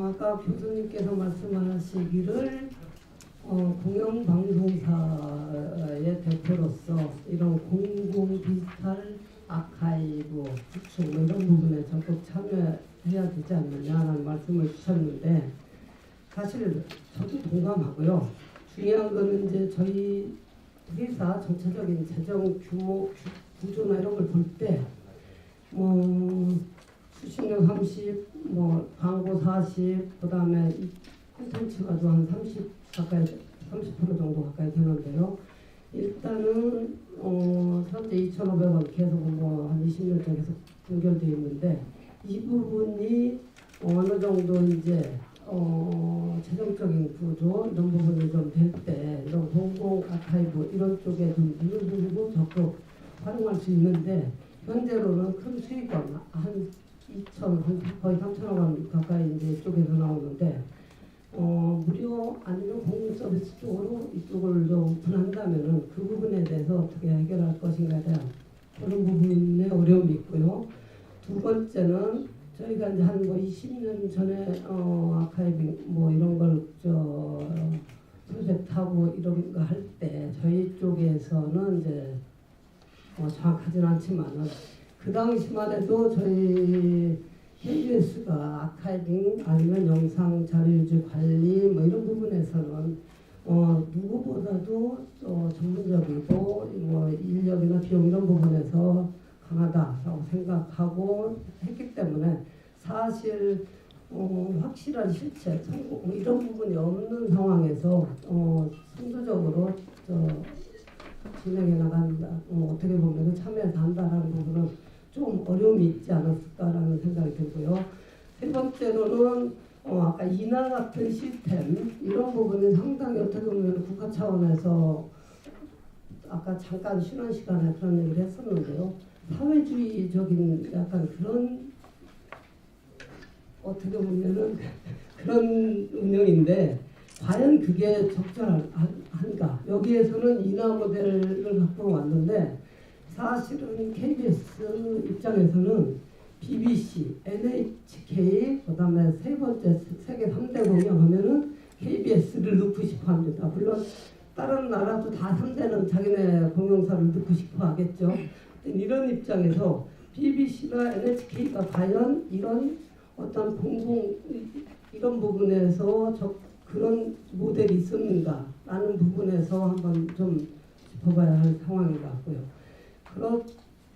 아까 교수님께서 말씀하시기를 공영방송사의 대표로서 이런 공공 디지털 아카이브 구축 이런 부분에 적극 참여해야 되지 않느냐라는 말씀을 주셨는데 사실 저도 동감하고요. 중요한 거는 이제 저희 회사 전체적인 재정 규모 구조나 이런 걸 볼 때 수신료 30, 광고 40, 그다음에 콘텐츠가도 한 30 가까이 30% 정도 가까이 되는데요. 일단은 현재 2,500원 계속 한 20년째 계속 연결되어 있는데 이 부분이 어느 정도 이제 재정적인 구조 이런 부분이 좀 될 때 이런 공공 아카이브 이런 쪽에 좀 눈을 들고 적극 활용할 수 있는데 현재로는 큰 수익원 한 2천 거의 3천억 원 가까이 이제 이쪽에서 나오는데 무료 아니면 공공 서비스 쪽으로 이쪽을 좀 오픈한다면은 그 부분에 대해서 어떻게 해결할 것인가에 대한 그런 부분에 어려움이 있고요. 두 번째는 저희가 이제 한 20년 전에 아카이빙 이런 걸 프로젝트하고 이런 거 할 때 저희 쪽에서는 이제 정확하지는 않지만은 그 당시만 해도 저희 KBS가 아카이빙 아니면 영상 자료 유지 관리 이런 부분에서는 누구보다도 전문적이고 인력이나 비용 이런 부분에서 강하다라고 생각하고 했기 때문에 사실 확실한 실체 성공 이런 부분이 없는 상황에서 선도적으로 진행해 나간다. 어떻게 보면 참여해서 한다라는 부분은 좀 어려움이 있지 않았을까라는 생각이 들고요. 세 번째로는 아까 인하 같은 시스템 이런 부분이 상당히 어떻게 보면 국가 차원에서 아까 잠깐 쉬는 시간에 그런 얘기를 했었는데요. 사회주의적인 약간 그런 어떻게 보면은 그런 운영인데 과연 그게 적절한가? 여기에서는 인하 모델을 갖고 왔는데 사실은 KBS 입장에서는 BBC, NHK, 그다음에 세 번째 세계 3대 공영하면은 KBS를 넣고 싶어 합니다. 물론 다른 나라도 다 3대는 자기네 공영사를 넣고 싶어 하겠죠. 이런 입장에서 BBC나 NHK가 과연 이런 어떤 이런 부분에서 그런 모델이 있었는가라는 부분에서 한번 좀 짚어봐야 할 상황인 것 같고요. 그런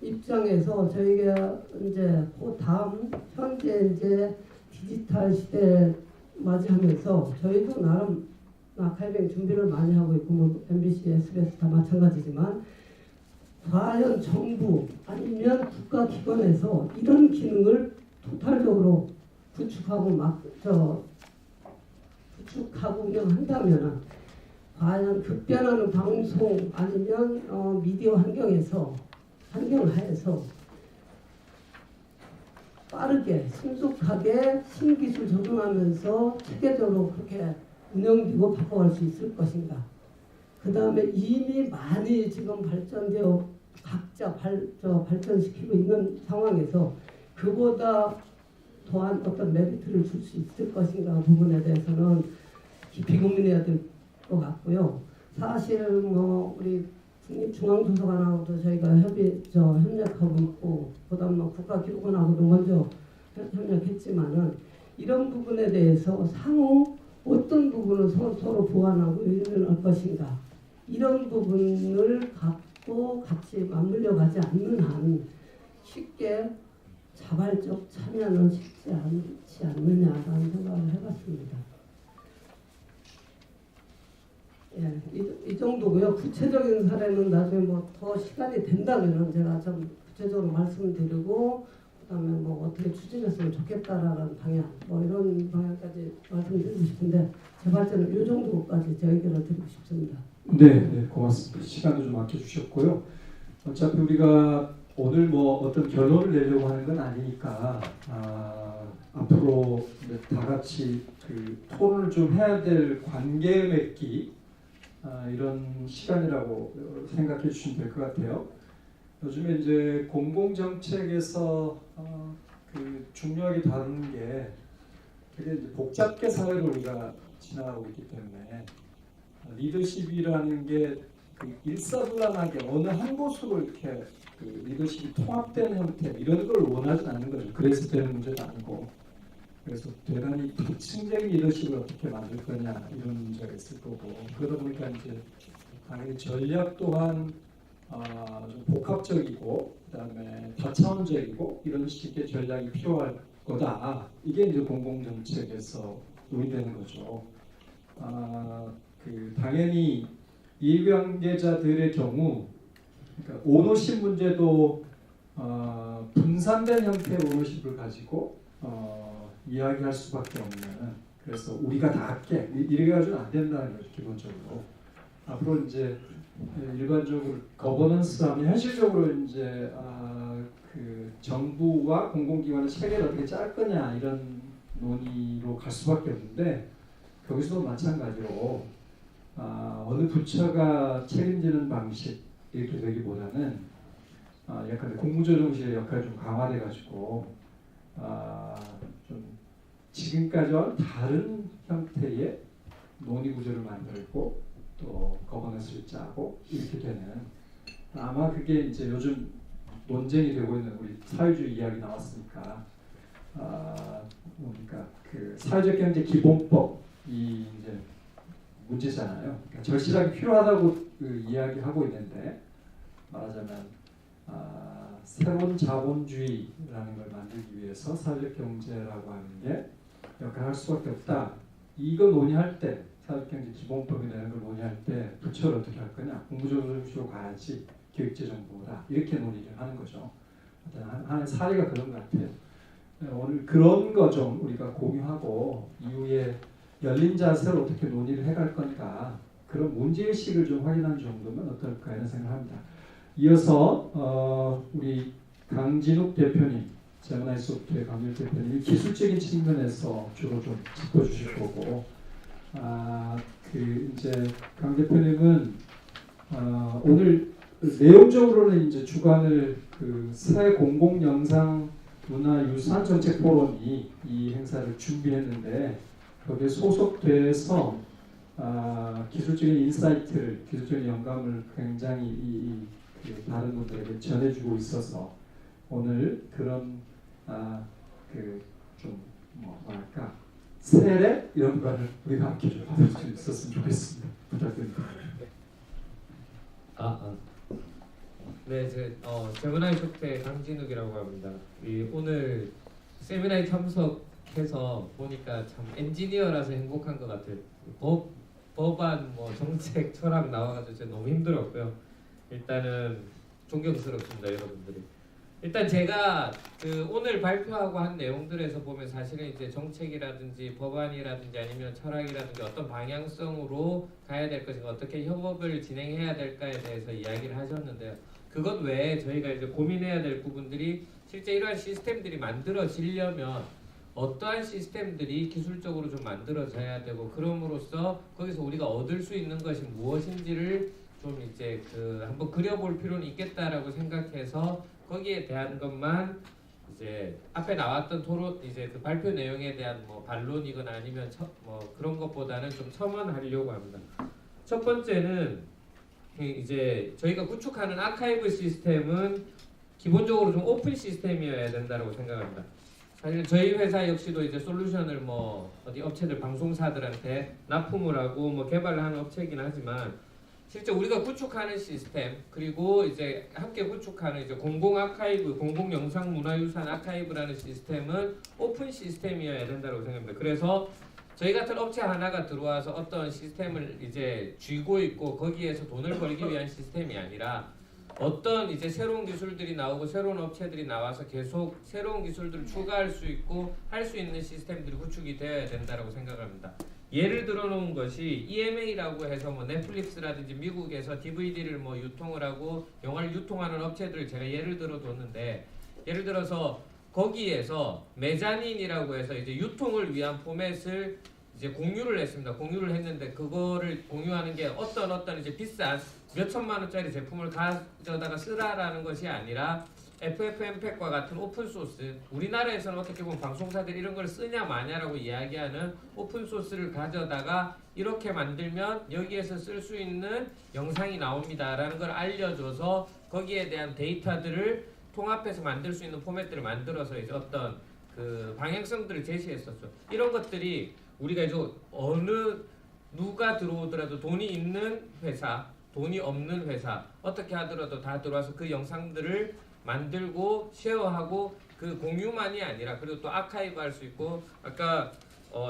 입장에서 저희가 이제 그 다음 현재 이제 디지털 시대 맞이하면서 저희도 나름 아카이빙 준비를 많이 하고 있고 MBC, SBS 다 마찬가지지만 과연 정부 아니면 국가기관에서 이런 기능을 토탈적으로 구축하고 운영한다면 과연 급변하는 방송 아니면 미디어 환경하에서 빠르게 신속하게 신기술 적용하면서 체계적으로 그렇게 운영되고 바꿔갈 수 있을 것인가. 그 다음에 이미 많이 지금 발전되어 각자 발전시키고 있는 상황에서 그보다 더한 어떤 메리트를 줄 수 있을 것인가 부분에 대해서는 깊이 고민해야 될 것 같고요. 사실 우리 국립중앙도서관하고도 저희가 협력하고 있고 그다음 국가기록원하고도 먼저 협력했지만은 이런 부분에 대해서 상호 어떤 부분을 서로 보완하고 유인할 것인가 이런 부분을 갖고 같이 맞물려 가지 않는 한 쉽게 자발적 참여는 쉽지 않지 않느냐라는 생각을 해봤습니다. 예, 이 정도고요. 구체적인 사례는 나중에 더 시간이 된다면은 제가 좀 구체적으로 말씀드리고 그다음에 어떻게 추진했으면 좋겠다라는 방향 이런 방향까지 말씀드리고 싶은데 제 발제는 이 정도까지 제 의견을 드리고 싶습니다. 네, 고맙습니다. 시간도 좀 아껴주셨고요. 어차피 우리가 오늘 어떤 결론을 내려고 하는 건 아니니까 앞으로 다 같이 그 토론을 좀 해야 될 관계 맺기 이런 시간이라고 생각해 주시면 될 것 같아요. 요즘에 이제 공공정책에서 그 중요하게 다루는 게 그게 이제 복잡계 사회를 우리가 지나가고 있기 때문에 리더십이라는 게 그 일사불란하게 어느 한 곳으로 이렇게 그 리더십이 통합된 형태 이런 걸 원하지 않는 거죠. 그래서 되는 문제도 아니고 그래서 대단히 특징적인 리더십을 어떻게 만들 거냐 이런 문제가 있을 거고 그러다 보니까 이제 당연히 전략 또한 좀 복합적이고 그다음에 다차원적이고 이런 식의 전략이 필요할 거다. 이게 이제 공공정책에서 논의되는 거죠. 그 당연히 이해관계자들의 경우 그러니까 오너십 문제도 분산된 형태의 오너십을 가지고 이야기할 수밖에 없는 그래서 우리가 다 할게 이래 가지고는 안 된다는 거죠 기본적으로. 앞으로 이제 일반적으로 거버넌스 하면 현실적으로 이제 그 정부와 공공기관의 체계를 어떻게 짤 거냐 이런 논의로 갈 수밖에 없는데 거기서도 마찬가지로 어느 부처가 책임지는 방식 이렇게 되기보다는 약간 공무조정실의 역할이 좀 강화돼 가지고 좀 지금까지와 다른 형태의 논의 구조를 만들고 또 거버넌스를 짜고 이렇게 되는 아마 그게 이제 요즘 논쟁이 되고 있는 우리 사회주의 이야기 나왔으니까 그러니까 그 사회적 경제 기본법이 이제 문제잖아요. 그러니까 절실하게 필요하다고 그 이야기하고 있는데 말하자면 새로운 자본주의라는 걸 만들기 위해서 사회적 경제라고 하는 게 역할을 할 수밖에 없다. 이거 논의할 때 사회경제 기본법이라는 걸 논의할 때 부처를 어떻게 할 거냐 공무조정실로 가야지 기획재정부다 이렇게 논의를 하는 거죠. 하는 사례가 그런 것 같아요. 오늘 그런 거 좀 우리가 공유하고 이후에 열린 자세로 어떻게 논의를 해갈 건가 그런 문제의식을 좀 확인하는 정도면 어떨까 이런 생각합니다. 이어서 우리 강진욱 대표님 제미나이 소프트의 강진욱 대표님이 기술적인 측면에서 주로 좀 짚어주실 거고 그 이제 강 대표님은 오늘 내용적으로는 이제 주관을 그 새 공공 영상 문화 유산 정책 포럼이 이 행사를 준비했는데 거기에 소속돼서 기술적인 인사이트를 기술적인 영감을 굉장히 그 다른 분들에게 전해주고 있어서 오늘 그런 그 좀 뭐랄까 세례 이런 거를 우리가 함께 좀 받을 수 있었으면 좋겠습니다. 부탁드립니다. 네, 제미나이 소프트의 강진욱이라고 합니다. 오늘 세미나에 참석해서 보니까 참 엔지니어라서 행복한 것 같아요. 법안, 정책, 철학 나와가지고 진짜 너무 힘들었고요. 일단은 존경스럽습니다, 여러분들이. 일단 제가 오늘 발표하고 한 내용들에서 보면 사실은 이제 정책이라든지 법안이라든지 아니면 철학이라든지 어떤 방향성으로 가야 될 것인가 어떻게 협업을 진행해야 될까에 대해서 이야기를 하셨는데요. 그것 외에 저희가 이제 고민해야 될 부분들이 실제 이러한 시스템들이 만들어지려면 어떠한 시스템들이 기술적으로 좀 만들어져야 되고 그럼으로써 거기서 우리가 얻을 수 있는 것이 무엇인지를 좀 이제 한번 그려볼 필요는 있겠다라고 생각해서 거기에 대한 것만 이제 앞에 나왔던 토론 이제 그 발표 내용에 대한 반론이거나 아니면 그런 것보다는 좀 첨언하려고 합니다. 첫 번째는 이제 저희가 구축하는 아카이브 시스템은 기본적으로 좀 오픈 시스템이어야 된다고 생각합니다. 사실 저희 회사 역시도 이제 솔루션을 어디 업체들 방송사들한테 납품을 하고 개발을 하는 업체이긴 하지만 실제 우리가 구축하는 시스템 그리고 이제 함께 구축하는 이제 공공 아카이브, 공공 영상 문화유산 아카이브라는 시스템은 오픈 시스템이어야 된다고 생각합니다. 그래서 저희 같은 업체 하나가 들어와서 어떤 시스템을 이제 쥐고 있고 거기에서 돈을 벌기 위한 시스템이 아니라 어떤 이제 새로운 기술들이 나오고 새로운 업체들이 나와서 계속 새로운 기술들을 추가할 수 있고 할 수 있는 시스템들이 구축이 되어야 된다고 생각합니다. 예를 들어 놓은 것이 EMA라고 해서 넷플릭스라든지 미국에서 DVD를 유통을 하고 영화를 유통하는 업체들을 제가 예를 들어 뒀는데 예를 들어서 거기에서 메자닌이라고 해서 이제 유통을 위한 포맷을 이제 공유를 했습니다. 공유를 했는데 그거를 공유하는 게 어떤 이제 비싼 몇 천만 원짜리 제품을 가져다가 쓰라라는 것이 아니라 FFmpeg과 같은 오픈소스, 우리나라에서는 어떻게 보면 방송사들이 이런 걸 쓰냐 마냐라고 이야기하는 오픈소스를 가져다가 이렇게 만들면 여기에서 쓸 수 있는 영상이 나옵니다라는 걸 알려줘서 거기에 대한 데이터들을 통합해서 만들 수 있는 포맷들을 만들어서 이제 어떤 그 방향성들을 제시했었죠. 이런 것들이 우리가 이제 누가 들어오더라도 돈이 있는 회사, 돈이 없는 회사 어떻게 하더라도 다 들어와서 그 영상들을 만들고 쉐어하고 그 공유만이 아니라 그리고 또 아카이브 할 수 있고 아까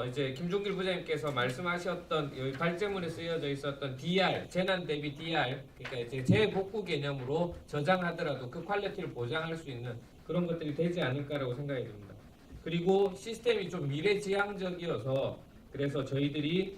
이제 김종길 부장님께서 말씀하셨던 여기 발제문에 쓰여져 있었던 DR 재난 대비 DR 그러니까 이제 재복구 개념으로 저장하더라도 그 퀄리티를 보장할 수 있는 그런 것들이 되지 않을까라고 생각이 듭니다. 그리고 시스템이 좀 미래지향적이어서 그래서 저희들이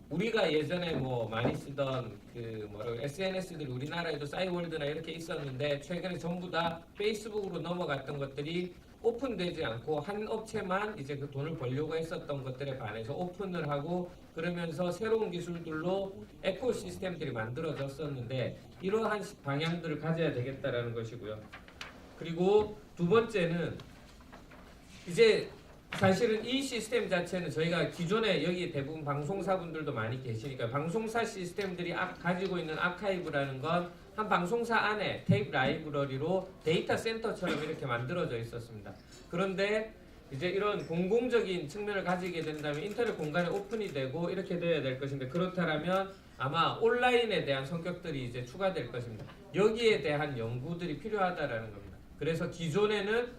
우리가 예전에 뭐 많이 쓰던 그 뭐라고 SNS들이 우리나라에도 싸이월드나 이렇게 있었는데 최근에 전부 다 페이스북으로 넘어갔던 것들이 오픈되지 않고 한 업체만 이제 그 돈을 벌려고 했었던 것들에 반해서 오픈을 하고 그러면서 새로운 기술들로 에코시스템들이 만들어졌었는데 이러한 방향들을 가져야 되겠다라는 것이고요. 그리고 두 번째는 이제 사실은 이 시스템 자체는 저희가 기존에 여기 대부분 방송사분들도 많이 계시니까 방송사 시스템들이 가지고 있는 아카이브라는 건 한 방송사 안에 테이프 라이브러리로 데이터 센터처럼 이렇게 만들어져 있었습니다. 그런데 이제 이런 공공적인 측면을 가지게 된다면 인터넷 공간에 오픈이 되고 이렇게 되어야 될 것인데 그렇다면 아마 온라인에 대한 성격들이 이제 추가될 것입니다. 여기에 대한 연구들이 필요하다라는 겁니다. 그래서 기존에는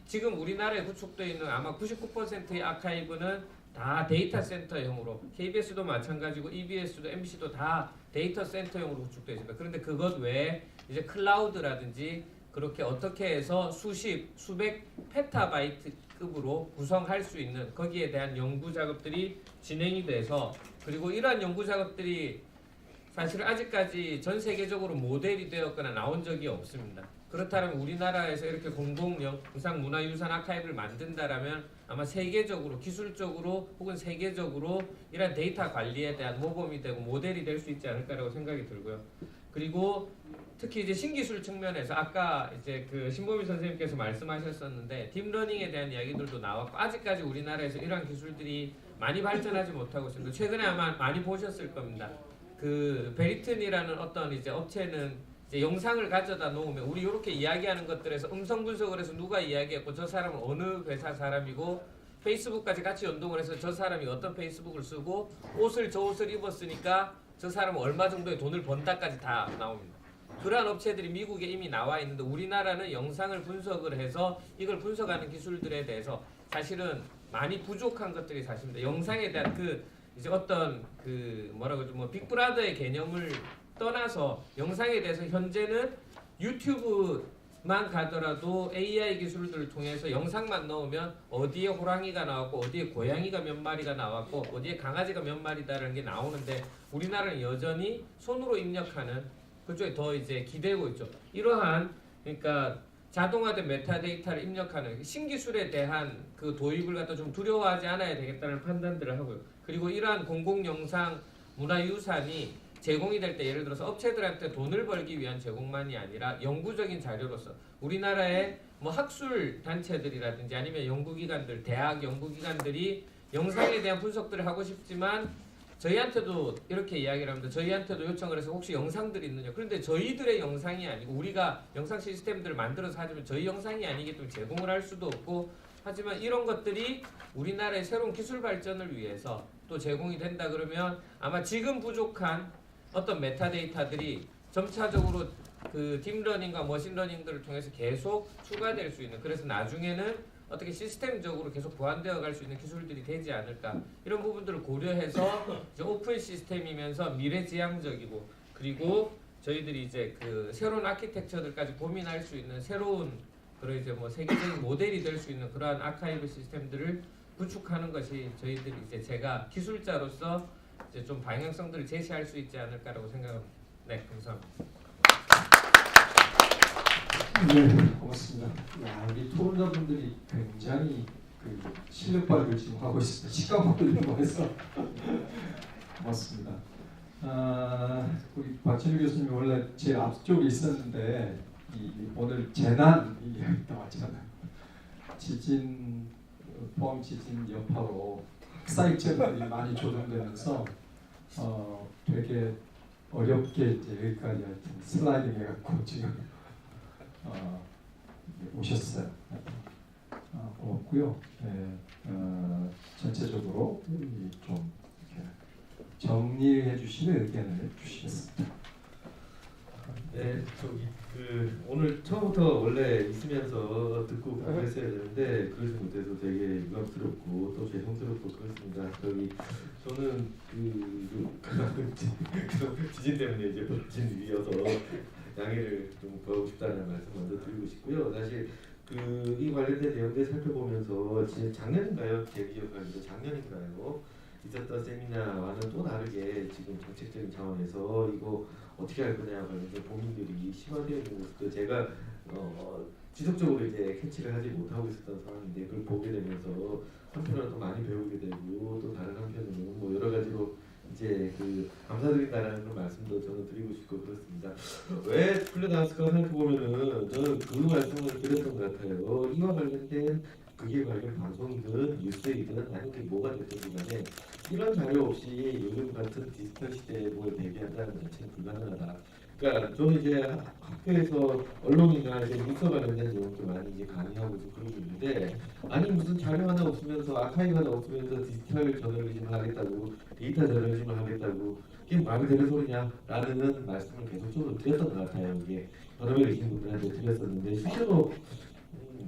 지금 우리나라에 구축되어 있는 아마 99%의 아카이브는 다 데이터 센터형으로 KBS도 마찬가지고 EBS도 MBC도 다 데이터 센터형으로 구축되어 있습니다. 그런데 그것 외에 이제 클라우드라든지 그렇게 어떻게 해서 수백 페타바이트급으로 구성할 수 있는 거기에 대한 연구 작업들이 진행이 돼서 그리고 이러한 연구 작업들이 사실 아직까지 전 세계적으로 모델이 되었거나 나온 적이 없습니다. 그렇다면 우리나라에서 이렇게 공공영상 문화유산 아카이브를 만든다라면 아마 세계적으로 기술적으로 혹은 세계적으로 이런 데이터 관리에 대한 모범이 되고 모델이 될 수 있지 않을까라고 생각이 들고요. 그리고 특히 이제 신기술 측면에서 아까 이제 그 신보미 선생님께서 말씀하셨었는데 딥러닝에 대한 이야기들도 나왔고 아직까지 우리나라에서 이러한 기술들이 많이 발전하지 못하고 있습니다. 최근에 아마 많이 보셨을 겁니다. 그 베리튼이라는 어떤 이제 업체는 이제 영상을 가져다 놓으면 우리 이렇게 이야기하는 것들에서 음성 분석을 해서 누가 이야기했고 저 사람은 어느 회사 사람이고 페이스북까지 같이 연동을 해서 저 사람이 어떤 페이스북을 쓰고 저 옷을 입었으니까 저 사람은 얼마 정도의 돈을 번다까지 다 나옵니다. 그러한 업체들이 미국에 이미 나와 있는데 우리나라는 영상을 분석을 해서 이걸 분석하는 기술들에 대해서 사실은 많이 부족한 것들이 사실입니다. 영상에 대한 이제 어떤 뭐라고 하죠 빅브라더의 개념을 떠나서 영상에 대해서 현재는 유튜브만 가더라도 AI 기술들을 통해서 영상만 넣으면 어디에 호랑이가 나왔고 어디에 고양이가 몇 마리가 나왔고 어디에 강아지가 몇 마리다라는 게 나오는데 우리나라는 여전히 손으로 입력하는 그쪽에 더 이제 기대고 있죠. 이러한 그러니까 자동화된 메타데이터를 입력하는 신기술에 대한 그 도입을 갖다 좀 두려워하지 않아야 되겠다는 판단들을 하고요. 그리고 이러한 공공영상 문화유산이 제공이 될 때 예를 들어서 업체들한테 돈을 벌기 위한 제공만이 아니라 영구적인 자료로서 우리나라의 뭐 학술 단체들이라든지 아니면 연구기관들, 대학 연구기관들이 영상에 대한 분석들을 하고 싶지만 저희한테도 이렇게 이야기를 합니다. 저희한테도 요청을 해서 혹시 영상들이 있느냐. 그런데 저희들의 영상이 아니고 우리가 영상 시스템들을 만들어서 하지만 저희 영상이 아니기 때문에 제공을 할 수도 없고 하지만 이런 것들이 우리나라의 새로운 기술 발전을 위해서 또 제공이 된다 그러면 아마 지금 부족한 어떤 메타데이터들이 점차적으로 그 딥러닝과 머신러닝들을 통해서 계속 추가될 수 있는 그래서 나중에는 어떻게 시스템적으로 계속 보완되어 갈 수 있는 기술들이 되지 않을까 이런 부분들을 고려해서 이제 오픈 시스템이면서 미래지향적이고 그리고 저희들이 이제 그 새로운 아키텍처들까지 고민할 수 있는 새로운 그런 이제 뭐 세계적인 모델이 될 수 있는 그러한 아카이브 시스템들을 구축하는 것이 저희들이 이제 제가 기술자로서 이제 좀 방향성들을 제시할 수 있지 않을까라고 생각합니다. 네, 감사합니다. 네, 고맙습니다. 야, 우리 토론자분들이 굉장히 실력 발휘를 지금 하고 있습니다. 시간 벌리려고 해서 고맙습니다. 우리 박진우 교수님이 원래 제일 앞쪽에 있었는데 오늘 재난 이야기 나왔잖아요. 지진, 포항 지진 여파로 학사 일정들이 많이 조정되면서 되게 어렵게 이제 여기까지 하여튼 슬라이딩 해갖고 지금 오셨어요. 고맙고요. 네, 전체적으로 좀 이렇게 정리해 주시는 의견을 주시겠습니다. 네, 저기 오늘 처음부터 원래 있으면서 듣고 그랬어야 되는데 그러지 못해서 되게 유감스럽고 또 죄송스럽고 그렇습니다. 저는 지진 때문에 이제 벌어진 일이어서 양해를 좀 구하고 싶다는 말씀 먼저 드리고 싶고요. 사실 이 관련된 내용들 살펴보면서 작년인가요? 제 기억하기로 작년인가요? 있었던 세미나와는 또 다르게 지금 정책적인 차원에서 이거 어떻게 할 거냐 관련된 고민들이 심화되어 있는 모습도 제가 지속적으로 이제 캐치를 하지 못하고 있었던 상황인데 그걸 보게 되면서 한편으로 또 많이 배우게 되고 또 다른 한편으로는 뭐 여러 가지로 이제 감사드린다라는 그런 말씀도 저는 드리고 싶고 그렇습니다. 왜 풀려나왔을까 생각해보면은 저는 그 말씀을 드렸던 것 같아요. 이와 관련된 그게 관련 방송이든 뉴스이든 아니면 그게 뭐가 됐든 간에 이런 자료 없이 요즘 같은 디지털 시대에 뭘 대비한다는 자체는 불가능하다. 그러니까 저는 이제 학교에서 언론이나 이제 뉴스 관련된 내용도 많이 이제 강의하고 그러고 있는데 아니 무슨 자료 하나 없으면서 아카이브 하나 없으면서 디지털 저널리즘을 하겠다고 데이터 저널리즘을 하겠다고 이게 말이 되는 소리냐라는 말씀을 계속적으로 드렸던 것 같아요. 이게 여러 명 계신 분들한테 드렸었는데 실제로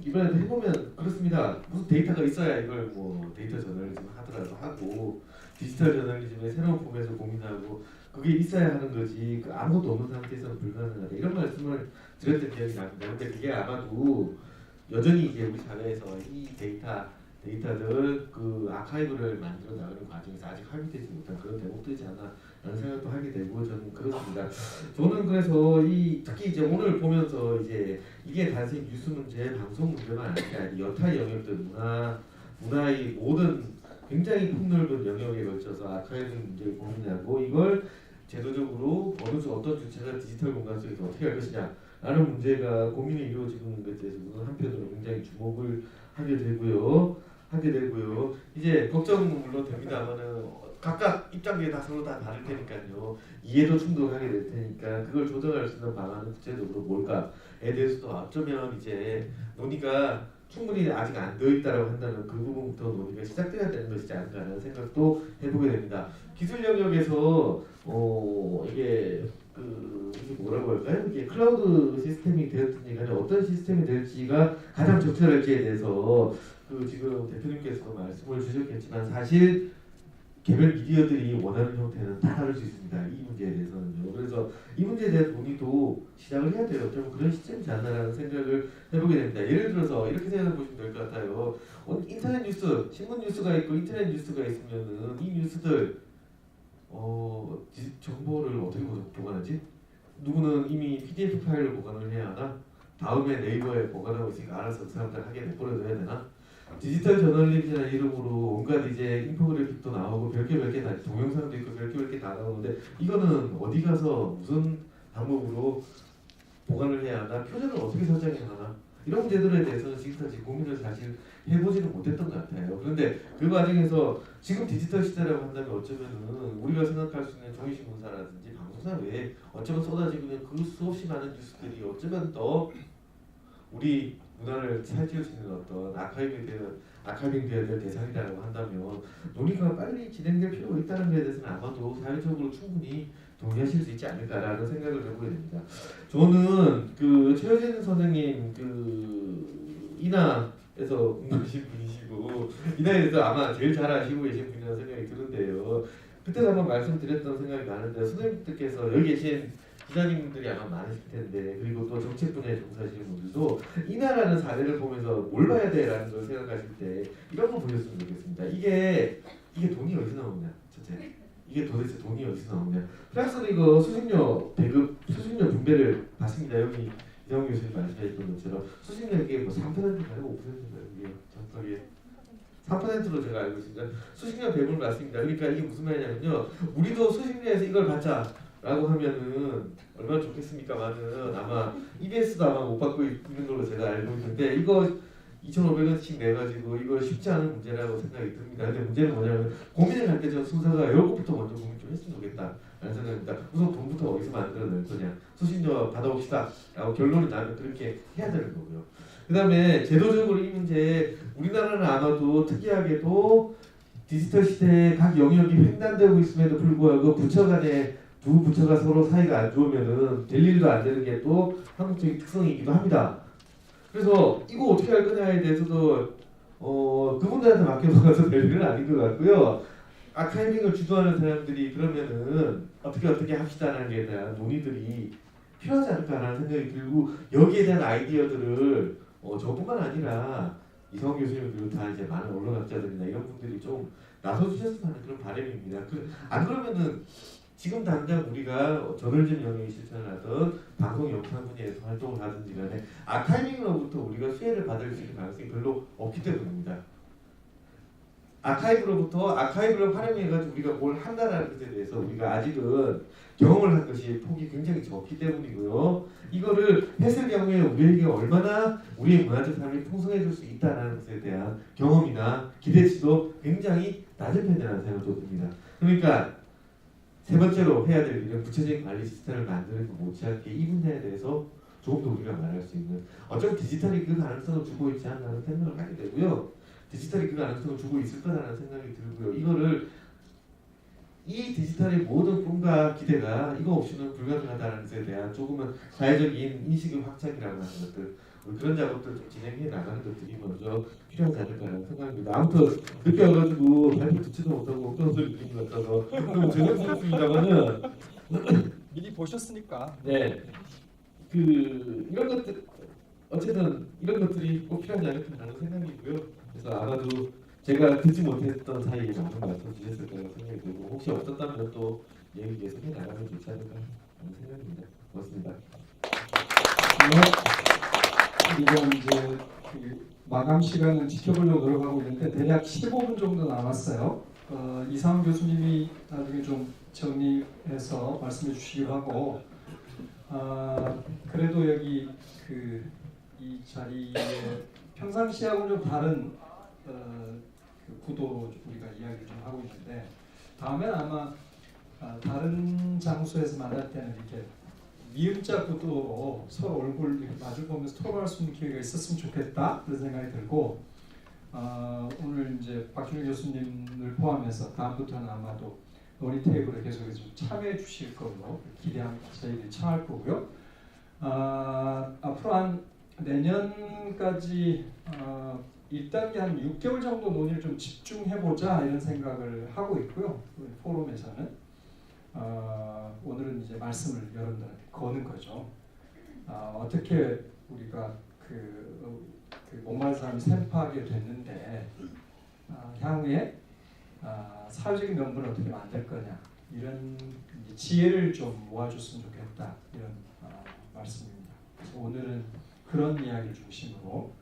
이번에도 해보면 그렇습니다. 무슨 데이터가 있어야 이걸 뭐 데이터 저널리즘 하더라도 하고 디지털 저널리즘의 새로운 폼에서 고민하고 그게 있어야 하는 거지 아무것도 없는 상태에서는 불가능하다 이런 말씀을 드렸던 기억이 납니다. 근데 그게 아마도 여전히 이제 우리 사회에서 이 데이터들 아카이브를 만들어 나가는 과정에서 아직 합의되지 못한 그런 대목들이지 않나라는 생각도 하게 되고 저는 그렇습니다. 저는 그래서 특히 이제 오늘 보면서 이제 이게 단순히 뉴스 문제, 방송 문제만 아니라 여타 영역들 문화의 모든 굉장히 폭넓은 영역에 걸쳐서 아카이브 문제를 고민하고 이걸 제도적으로 어떤 주체가 디지털 공간 속에서 어떻게 할 것이냐라는 문제가 고민이 이루어지는 것에 대해서는 한편으로 굉장히 주목을 하게 되고요. 이제 걱정은 물론 됩니다만은 각각 입장들이 다 서로 다 다를 테니까요. 이해도 충돌하게 될 테니까 그걸 조정할 수 있는 방안은 구체적으로 뭘까에 대해서도 어쩌면 이제 논의가 충분히 아직 안 되어 있다라고 한다면 그 부분부터 논의가 시작돼야 되는 것이지 않을까라는 생각도 해보게 됩니다. 기술 영역에서 이게 뭐라고 할까요? 이게 클라우드 시스템이 되었든지 간에 어떤 시스템이 될지가 가장 적절할지에 대해서 지금 대표님께서도 말씀을 주셨겠지만 사실 개별 미디어들이 원하는 형태는 다 다를 수 있습니다. 이 문제에 대해서는요. 그래서 이 문제에 대한 논의도 시작을 해야 돼요. 좀 그런 시점이지 않나라는 생각을 해보게 됩니다. 예를 들어서 이렇게 생각해 보시면 될 것 같아요. 인터넷 뉴스, 신문 뉴스가 있고 인터넷 뉴스가 있으면은 이 뉴스들 정보를 어떻게 보관하지? 누구는 이미 PDF 파일을 보관을 해야 하나? 다음에 네이버에 보관하고 있으니까 알아서 그 사람들 하게 내버려둬야 되나? 디지털 저널리즘이라는 이름으로 온갖 이제 인포그래픽도 나오고 별게 다 동영상도 있고 별게 다 나오는데 이거는 어디 가서 무슨 방법으로 보관을 해야 하나? 표준을 어떻게 설정해야 하나? 이런 문제들에 대해서는 지금까지 고민을 사실 해보지는 못했던 것 같아요. 그런데 그 과정에서 지금 디지털 시대라고 한다면 어쩌면은 우리가 생각할 수 있는 종이신문사라든지 방송사 외에 어쩌면 쏟아지고 있는 그 수없이 많은 뉴스들이 어쩌면 더 우리 문화를 살찌울 수 있는 어떤 아카이빙 되어야 될 대상이라고 한다면 논의가 빨리 진행될 필요가 있다는 데에 대해서는 아마도 사회적으로 충분히 동의하실 수 있지 않을까라는 생각을 해보게 됩니다. 저는 최효진 선생님 인하에서 공부하신 분이시고 인하에 대해서 아마 제일 잘 아시고 계신 분이라는 생각이 드는데요. 그때도 한번 말씀드렸던 생각이 나는데 선생님들께서 여기 계신 기자님들이 아마 많으실 텐데 그리고 또 정책 분야에 종사하시는 분들도 인하라는 사례를 보면서 뭘 봐야 돼라는 걸 생각하실 때 이런 거 보셨으면 좋겠습니다. 이게 돈이 어디서 나오냐 첫째. 이게 도대체 돈이 어디서 나오냐. 프랑스는 이거 수신료 분배를 받습니다. 여기 이상훈 교수님 말씀하셨던 것처럼 수신료 이게 뭐 3%인가요? 5%인가요? 이게 정확하게 3%로 제가 알고 있습니다. 수신료 배분을 받습니다. 그러니까 이게 무슨 말이냐면요. 우리도 수신료에서 이걸 받자. 라고 하면은 얼마나 좋겠습니까만은 아마 EBS도 아마 못 받고 있는 걸로 제가 알고 있는데 이거 2,500원씩 내가지고 이거 쉽지 않은 문제라고 생각이 듭니다. 근데 문제는 뭐냐면 고민을 할 때 저 순서가 이것부터 먼저 고민 좀 했으면 좋겠다 라는 생각입니다. 우선 돈부터 어디서 만들어낼 거냐, 수신료 받아봅시다 라고 결론이 나면 그렇게 해야 되는 거고요. 그 다음에 제도적으로 이 문제, 우리나라는 아마도 특이하게도 디지털 시대에 각 영역이 횡단되고 있음에도 불구하고 부처 간에 두 부처가 서로 사이가 안 좋으면은 될 일도 안 되는 게 또 한국적인 특성이기도 합니다. 그래서 이거 어떻게 할 거냐에 대해서도 그분들한테 맡겨놓아서 될 일은 아닌 것 같고요. 아카이빙을 주도하는 사람들이 그러면은 어떻게 합시다라는 게 대한 논의들이 필요하지 않을까라는 생각이 들고, 여기에 대한 아이디어들을 저뿐만 아니라 이성훈 교수님 그리고 다 이제 많은 언론학자들이나 이런 분들이 좀 나서주셨으면 하는 그런 바람입니다. 안 그러면은 지금 당장 우리가 저널즘 영역에 실천을 하던 방송 영상 분야에서 활동을 하든지 간에 아카이빙으로부터 우리가 수혜를 받을 수 있는 가능성이 별로 없기 때문입니다. 아카이브를 활용해가지고 우리가 뭘 한다는 것에 대해서 우리가 아직은 경험을 한 것이 폭이 굉장히 적기 때문이고요. 이거를 했을 경우에 우리에게 얼마나 우리의 문화적 삶이 풍성해질 수 있다는 것에 대한 경험이나 기대치도 굉장히 낮은 편이라는 생각이 듭니다. 그러니까 세 번째로 해야 될 일은 구체적인 관리 시스템을 만드는 것 못지않게 이 분야에 대해서 조금 더 우리가 말할 수 있는, 어쩌면 디지털이 그 가능성을 주고 있지 않나는 생각을 하게 되고요. 디지털이 그 가능성을 주고 있을 거라는 생각이 들고요. 이거를 이 디지털의 모든 꿈과 기대가 이거 없이는 불가능하다는 것에 대한 조금은 사회적인 인식의 확장이라고 하는 것들, 그런 작업들 좀 진행해 나가는 것들이 먼저 필요하지 않을까라는 생각입니다. 아무튼 늦게 와가지고 발표 듣지도 못하고 어떤 소리 듣는 것 같아서 좀 죄송스럽습니다만은 미리 보셨으니까. 네, 이런 것들 어쨌든 이런 것들이 꼭 필요하지 않을까라는 생각이고요. 그래서 아마도 제가 듣지 못했던 사이에 많은 말씀 주셨을 거라고 생각이 들고, 혹시 없었다면 또 얘기 계속해 나가면 좋지 않을까 하는 생각입니다. 고맙습니다. 이제 그 마감 시간을 지켜보려고 노력하고 있는데 대략 15분 정도 남았어요. 이상훈 교수님이 나중에 좀 정리해서 말씀해 주시기로 하고, 그래도 여기 이 자리에 평상시하고는 좀 다른 그 구도로 우리가 이야기를 좀 하고 있는데, 다음엔 아마 다른 장소에서 만날 때는 이렇게 미음자 구도로 서로 얼굴 이렇게 마주 보면서 토론할 수 있는 기회가 있었으면 좋겠다 그런 생각이 들고, 오늘 이제 박준일 교수님을 포함해서 다음부터는 아마도 논의 테이블에 계속해서 좀 참여해 주실 걸로 기대합니다. 저희들이 청할 거고요. 앞으로 한 내년까지 1단계 한 6개월 정도 논의를 좀 집중해보자 이런 생각을 하고 있고요. 우리 포럼에서는 오늘은 이제 말씀을 여러분들한테 거는 거죠. 어떻게 우리가 그 목마른 사람이 샘파하게 됐는데 향후에 사회적인 명분을 어떻게 만들 거냐, 이런 지혜를 좀 모아줬으면 좋겠다, 이런 말씀입니다. 그래서 오늘은 그런 이야기를 중심으로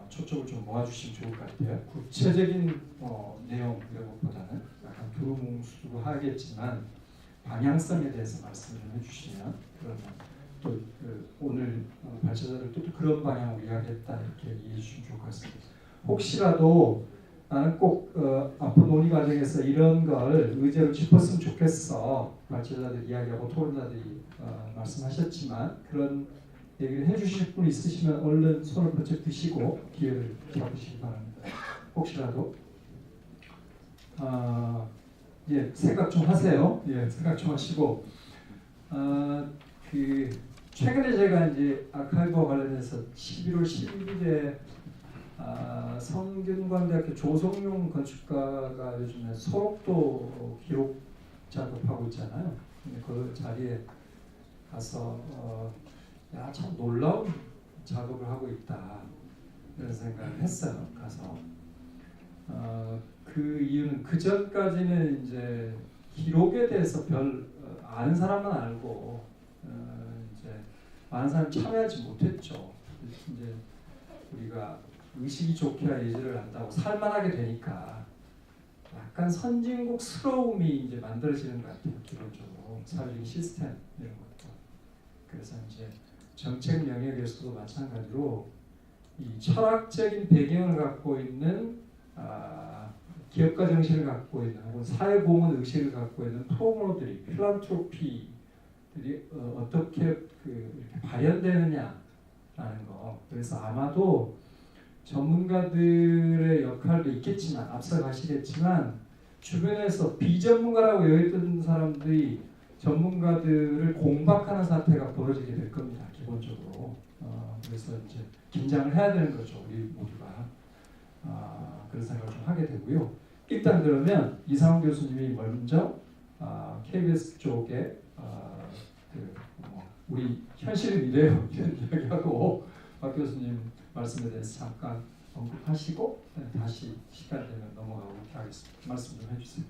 초점을 좀 모아주시면 좋을 것 같아요. 구체적인 내용 이런 것보다는 약간 두루뭉술로 하겠지만 방향성에 대해서 말씀을 좀 해주시면, 그러면 또 오늘 발제자들도 또 그런 방향으로 이야기했다 이렇게 이해해 주시면 좋을 것 같습니다. 혹시라도 나는 꼭 앞으로 논의 과정에서 이런 걸 의제로 짚었으면 좋겠어, 발제자들 이야기하고 토론자들이 말씀하셨지만 그런 얘기를 해주실 분 있으시면 얼른 손을 번쩍 드시고 기회를 잡으시기 바랍니다. 혹시라도 생각 좀 하세요. 생각 좀 하시고, 최근에 제가 이제 아카이브와 관련해서 11월 11일에 성균관대학교 조성용 건축가가 요즘에 소록도 기록 작업하고 있잖아요. 근데 그 자리에 가서 참 놀라운 작업을 하고 있다 이런 생각을 했어요. 가서 그 이유는 그 전까지는 이제 기록에 대해서 별 아는 사람만 알고 이제 많은 사람이 참여하지 못했죠. 이제 우리가 의식이 좋게야 예절을 한다고 살만하게 되니까 약간 선진국스러움이 이제 만들어지는 것 같아요, 기본적으로. 것도 사회적인 시스템 이런 것도 그래서 이제 정책 영역에서도 마찬가지로 이 철학적인 배경을 갖고 있는 기업가 정신을 갖고 있는 혹은 사회공헌 의식을 갖고 있는 프로모들이 필란트로피들이 어떻게 이렇게 발현되느냐라는 거. 그래서 아마도 전문가들의 역할도 있겠지만 앞서 가시겠지만 주변에서 비전문가라고 여겼던 사람들이 전문가들을 공박하는 사태가 벌어지게 될 겁니다. 기본적으로. 그래서 이제 긴장을 해야 되는 거죠. 우리 모두가. 그런 생각을 좀 하게 되고요. 일단 그러면 이상훈 교수님이 먼저 KBS 쪽에 우리 현실은 이래요 이런 이야기하고 박 교수님 말씀에 대해서 잠깐 언급하시고 다시 시간 되면 넘어가고 이렇게 하겠습니다. 말씀 좀 해주세요.